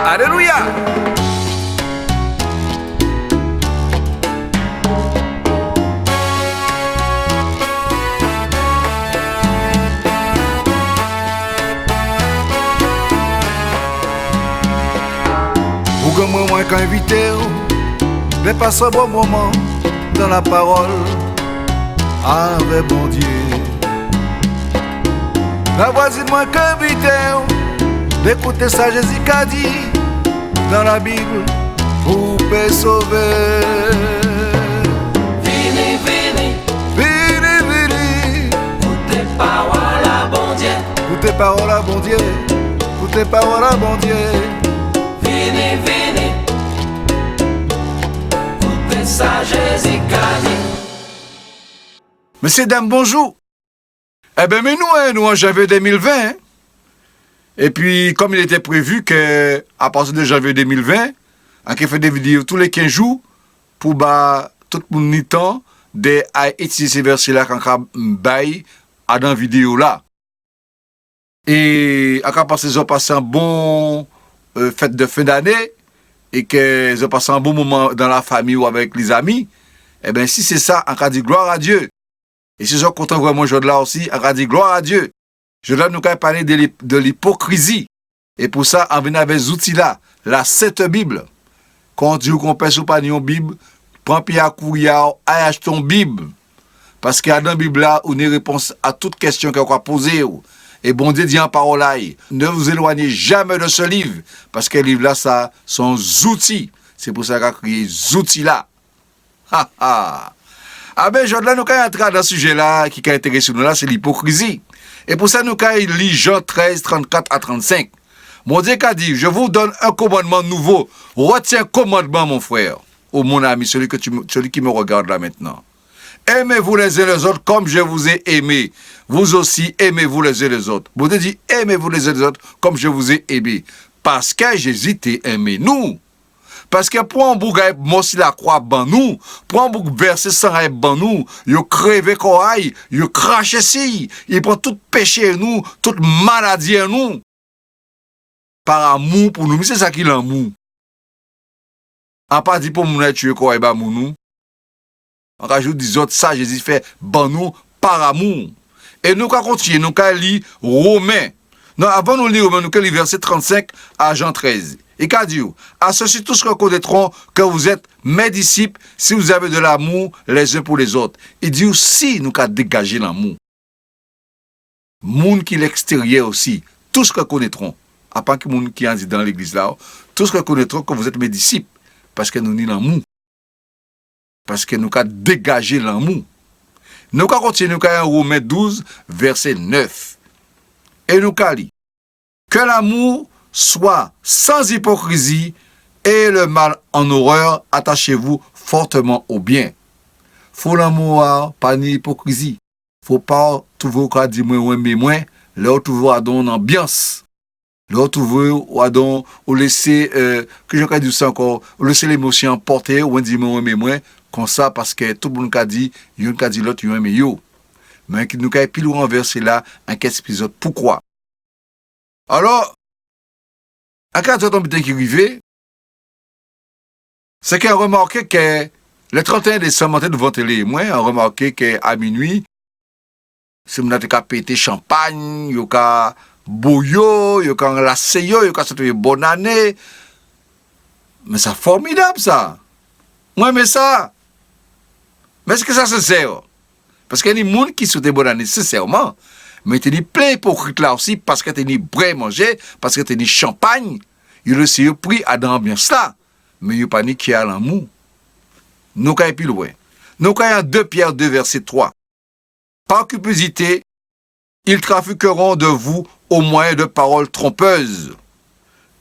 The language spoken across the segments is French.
Alléluia. Moi quand invité, mais passe un bon moment dans la parole avec bon Dieu. La voisine moi quand invité, d'écouter ça Jésus qu'a dit dans la Bible pour peut sauver. Vini, vini, Vini, vini, écoutez parole à bon Dieu. écoutez parole à bon Dieu, écoutez parole à bon Dieu. Vini, vini, écoutez ça Jésus qu'a dit. Messieurs, dames, bonjour. Eh bien, mais nous en janvier 2020, hein. Et puis, comme il était prévu qu'à partir de janvier 2020, on fait des vidéos tous les 15 jours pour tout le monde temps d'étudier ces versets-là qu'on baille à dans la vidéo là. Et on a passé un bon fête de fin d'année et qu'ils ont passé un bon moment dans la famille ou avec les amis. Eh bien, si c'est ça, on a dit gloire à Dieu. Et si je suis content vraiment aujourd'hui là aussi, on a dit gloire à Dieu. Je dois nous parler de l'hypocrisie. Et pour ça, on vient avec ces outils-là, la Sainte Bible. Quand Dieu qu'on peut pas une Bible, prends Pierre Couillard, achète ton Bible. Parce qu'il y a dans la Bible là, on a réponse à toute question qu'on a posée. Et bon Dieu dit en parole là, ne vous éloignez jamais de ce livre. Parce que le livre là, ça sont outils. C'est pour ça qu'on a créé ces outils-là. Ha ha! Ah ben, aujourd'hui, nous allons entrer dans ce sujet-là qui intéresse nous là, c'est l'hypocrisie. Et pour ça, nous allons lire Jean 13, 34 à 35. Mon Dieu qu'a dit, je vous donne un commandement nouveau. Retiens commandement, mon frère, ou mon ami, celui qui me regarde là maintenant. Aimez-vous les uns les autres comme je vous ai aimé. Vous aussi, aimez-vous les uns les autres. Mon Dieu dit, aimez-vous les uns les autres comme je vous ai aimé. Parce que Jésus t'a aimé nous. Parce que pour un bout de si la croix ban nous, pour un bout de verset sans ban nous, il crève corail, il crache ici, il prend tout péché nous, toute maladie nous. Par amour pour nous, mais c'est ça qui l'amour. On pas dit pour nous tuer corail ban nous. On rajoute des autres ça Jésus fait ban nous par amour. Et nous quand continuer, nous quand lire Romains. Non, avant nous lire Romains, nous quand lire verset 35 à Jean 13. Et qu'a dit, à ceux-ci tous reconnaîtront que vous êtes mes disciples si vous avez de l'amour les uns pour les autres. Il dit aussi, nous qu'à dégager l'amour. Moun qui l'extérieur aussi, tous reconnaîtront, à part que moun qui en dit dans l'église là, tous reconnaîtront que vous êtes mes disciples, parce que nous n'y l'amour. Parce que nous qu'à dégager l'amour. Nous qu'à continuer, nous qu'à Romains 12, verset 9. Et nous qu'à lire, que l'amour soit sans hypocrisie et le mal en horreur, attachez-vous fortement au bien. Faut l'amour, pas ni hypocrisie. Faut pas toujours qu'à dire moi, là toujours à donner une ambiance. Là toujours à donner, ou laisser, que je dis ça encore, laisser l'émotion emporter, ou dire moi, comme ça, parce que tout le monde a dit, yon a dit l'autre, yon yo. Mais nous avons pile renversé là, un épisode. Pourquoi? Alors, à quand on qui arrivé, c'est qu'on a remarqué que le 31 décembre, devant télé, moi, on a remarqué qu'à minuit, c'est mon a pété champagne, il y a bouillot, il y a lassé, il y a souhaité bonne année. Mais c'est formidable ça. Moi, mais ça. Mais est-ce que ça se sert? Parce qu'il y a des gens qui souhaitent bonne année, sincèrement. Mais tu es plein hypocrite là aussi parce que tu es bré manger, parce que tu es champagne. Il le sait pris à dans l'ambiance là. Mais il n'y a pas ni qui a l'amour. Nous avons plus loin. Nous avons 2 Pierre 2, verset 3. Par cupidité, ils trafiqueront de vous au moyen de paroles trompeuses.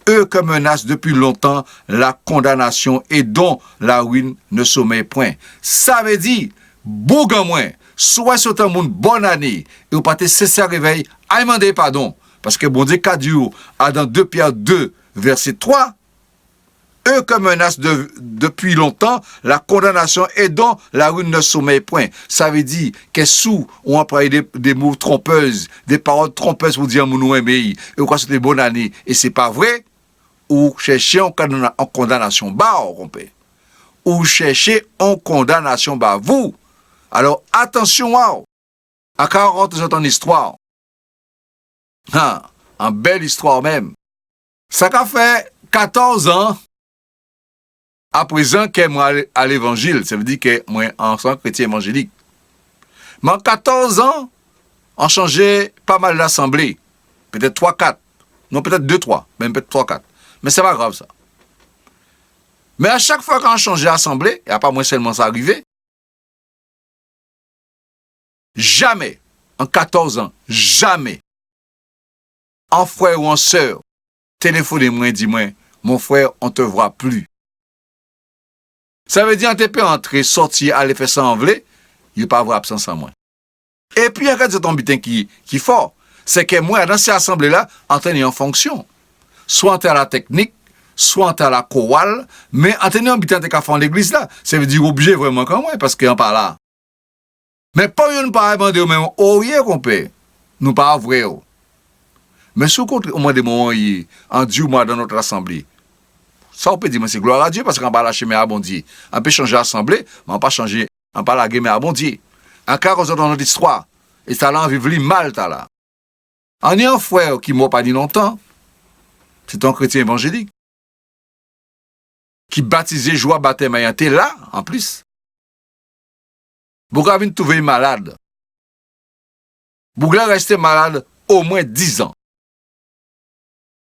Eux que menacent depuis longtemps la condamnation et dont la ruine ne sommeille point. Ça veut dire, bougan moins. Soit sur un monde bonne année, et vous partez sincère réveil, à demander pardon. Parce que bon Dieu, qu'a dit, à dans 2 Pierre 2, verset 3, eux que menacent depuis longtemps la condamnation et dont la ruine ne sommeille point. Ça veut dire que sous on emploie des mots trompeuses, des paroles trompeuses pour dire mon nom aimé, et quoi c'était bonne année, et c'est pas vrai, ou chercher en condamnation bas, ou chercher en condamnation bas vous. Alors attention à 40 ans en histoire. En belle histoire même. Ça qu'a fait 14 ans à présent que moi à l'évangile, ça veut dire que moi en tant que chrétien évangélique. Mais en 14 ans, on changé pas mal d'assemblées. Peut-être 3-4. Non, peut-être 2-3. Même peut-être 3-4. Mais c'est pas grave ça. Mais à chaque fois qu'on change d'assemblée, et à pas moi seulement ça arrivé, jamais, en 14 ans, jamais, un frère ou une sœur, téléphonez-moi et dis-moi, mon frère, on te voit plus. Ça veut dire, on te peut entrer, sortir, aller faire ça en vrai, il n'y a pas avoir absence en moi. Et puis, il y a un butin qui est fort, c'est que moi, dans ces assemblées-là, en tenant en fonction, soit en la technique, soit en la chorale, mais en tenant en butin de faire l'église là, ça veut dire obligé vraiment comme moi, parce qu'il n'y a pas là. Mais pas une pas demander au même, oh, rien qu'on peut, nous pas vrai. Mais sous contre, au moins des moments, en Dieu, moi, dans notre assemblée, ça, on peut dire, mais c'est gloire à Dieu, parce qu'on va lâcher mes abondiers. On peut changer l'assemblée, mais on pas changer, on pas laguer mes abondiers. En cas, dans notre histoire, et ça là, on vit mal, t'as là. On est un frère qui m'a pas dit longtemps, c'est un chrétien évangélique, qui baptisé, joie, baptême, il était là, en plus. Bougla vient trouver malade. Bougla resté malade au moins 10 ans.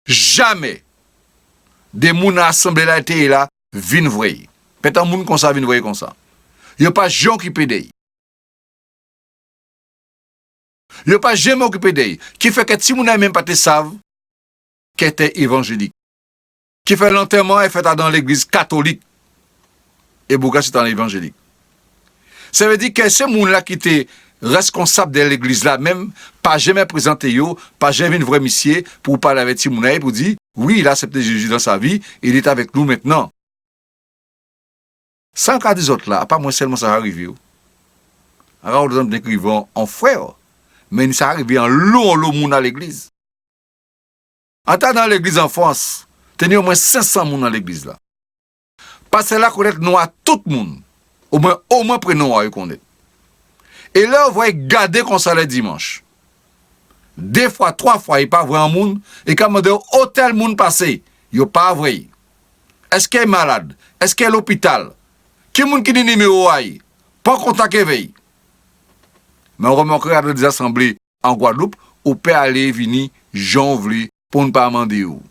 Jamais des moun assemblés là étaient là, vin vrai. Peut-être un moun comme ça, vin vrai comme ça. Il n'y a pas gens qui pédé. Il n'y a pas jamais occupé d'eux. Qui fait que si moun n'a même pas te savent, qui était évangélique. Qui fait l'enterrement et fait dans l'église catholique. Et Bougla c'est en évangélique. Ça veut dire que ce moun-là qui était responsable de l'église là, même, pas jamais présenté yo, pas jamais une vraie mission pour parler avec Timouna pour dire, oui, il a accepté Jésus dans sa vie, il est avec nous maintenant. Sans cas des autres là, pas moi seulement ça arrive. Alors, nous écrivons en frère, mais ça arrive en long moun à l'église. En tant dans l'église en France, tenez au moins 500 moun dans l'église là. Parce que là, connaître nous à tout le monde. Au moins prénom à connaître. Et là, vous voyez garder comme ça le dimanche. 2 fois, 3 fois, il n'y a pas vrai un monde. Et quand on dit, oh, tel monde passé, il n'y a pas vrai. Est-ce qu'il est malade? Est-ce qu'il est à l'hôpital? Qui est qui dit numéro aïe? Pas contact éveil. Mais on remarquera dans des assemblées en Guadeloupe, on peut aller venir, j'en veux, pour ne pas demander où.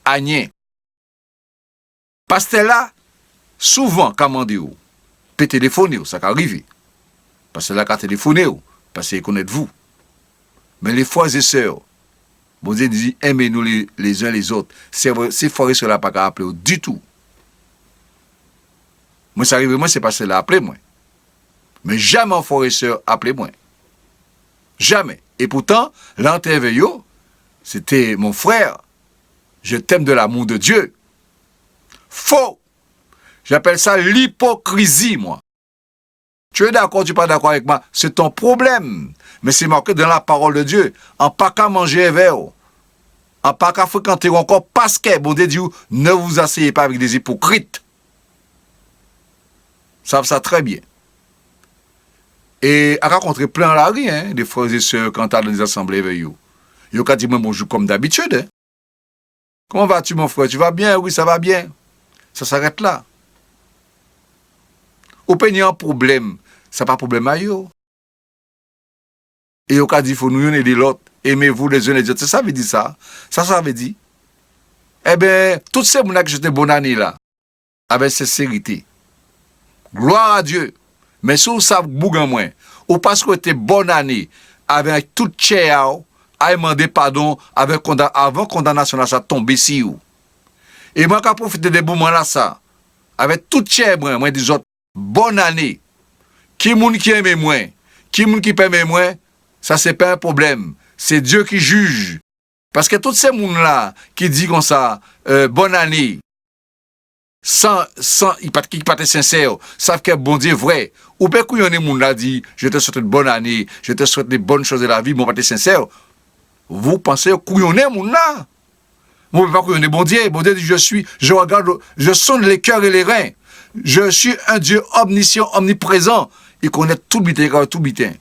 Agnès. Parce que là, souvent, quand on dit où, peut téléphoner, ça peut arriver. Parce que là, quand téléphoner, parce qu'il connaît vous. Mais les frères et sœurs, bon Dieu dit, aimez-nous les uns les autres. Ces frères et sœurs là pas qu'à appeler du tout. Moi, ça arrive, moi, c'est parce que là, appelez moi. Mais jamais un frère et sœur, appelez-moi. Jamais. Et pourtant, l'interview, c'était mon frère. Je t'aime de l'amour de Dieu. Faux. J'appelle ça l'hypocrisie, moi. Tu es d'accord, tu n'es pas d'accord avec moi, c'est ton problème. Mais c'est marqué dans la parole de Dieu. En pas qu'à manger un verre, en pas qu'à fréquenter encore, parce que, bon Dieu, ne vous asseyez pas avec des hypocrites. Savent ça très bien. Et à rencontrer plein la rue, hein, des frères et sœurs quand tu as dans des assemblées avec eux. Ils ont dit moi bonjour comme d'habitude. Hein. Comment vas-tu, mon frère? Tu vas bien? Oui, ça va bien. Ça s'arrête là. Ou pas un problème, ça pas problème à eux. Et au cas dit, il faut nous aider l'autre, aimez-vous les uns les autres. Ça veut dire ça. Ça veut dire. Eh bien, toutes ces gens qui étaient bonne année là, avec sincérité. Gloire à Dieu. Mais si vous savez bougan moins, ou parce que vous bonne année, avec toute chair, à demander pardon, avant condamnation, ça tombe ici. Et moi, quand profiter des moments là, ça, avec toute chair, moi, des autres, bonne année. Qui moun qui aime moins, qui moun qui aime moins, ça c'est pas un problème. C'est Dieu qui juge. Parce que tous ces moun là qui dit comme ça, bonne année, sans il pas être sincère, savent que bon Dieu est vrai. Ou bien qu'il y en a moun là dit, je te souhaite une bonne année, je te souhaite des bonnes choses de la vie, mais pas être sincère. Vous pensez qu'il y en a moun là. Moi, je ne peux pas connaître bon Dieu. Bon Dieu dit, je regarde, je sonde les cœurs et les reins. Je suis un Dieu omniscient, omniprésent. Il connaît tout le bitin, tout le bitin.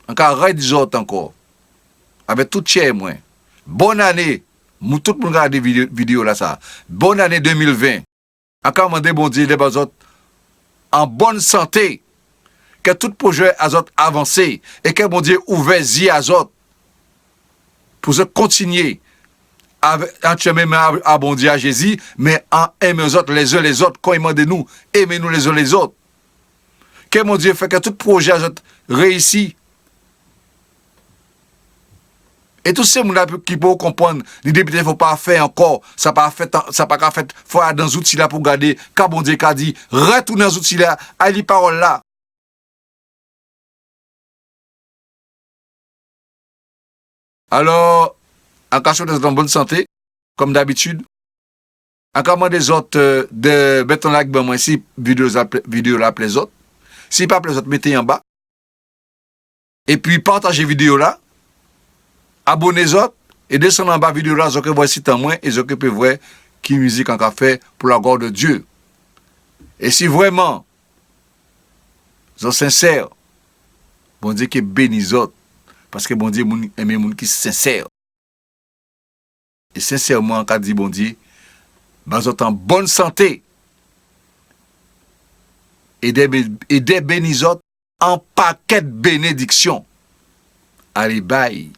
Encore, arrête des autres encore. Avec tout chair, moi. Bonne année. Tout le monde regarde des vidéos là, ça. Bonne année 2020. Encore, demandez bon Dieu, les autres, en bonne santé. Que tout projet à autres avancé. Et que bon Dieu ouvert yeux à autres. Pour se continuer. En chemin à bon Dieu à Jésus, mais en aimer les autres, les autres, quand il demande de nous, aimez-nous les uns les autres. Que mon Dieu fait que tout projet à autres réussit. Et tous ces gens qui peuvent comprendre, les députés ne faut pas faire encore, ça pas fait, faut aller dans les outils là pour garder, quand bon Dieu a dit, retourne dans les outils là, à les paroles là. Alors, en cas d'être en bonne santé, comme d'habitude, en cas des autres, de mettre un like, ben moi, si vidéo là plaît les autres, si pas plaît les autres, mettez en bas. Et puis, partagez vidéo là, abonnez les autres, et descendez en bas vidéo là, que voici tant moins, et que peut voir qui musique en café pour la gloire de Dieu. Et si vraiment, vous êtes sincères, bon Dieu qui bénit les autres, parce que bon Dieu aime les gens qui sont sincères. Et sincèrement, quand dit bon Dieu, vous êtes en bonne santé. Et des bénis autres en paquet de bénédictions. Allez, bye.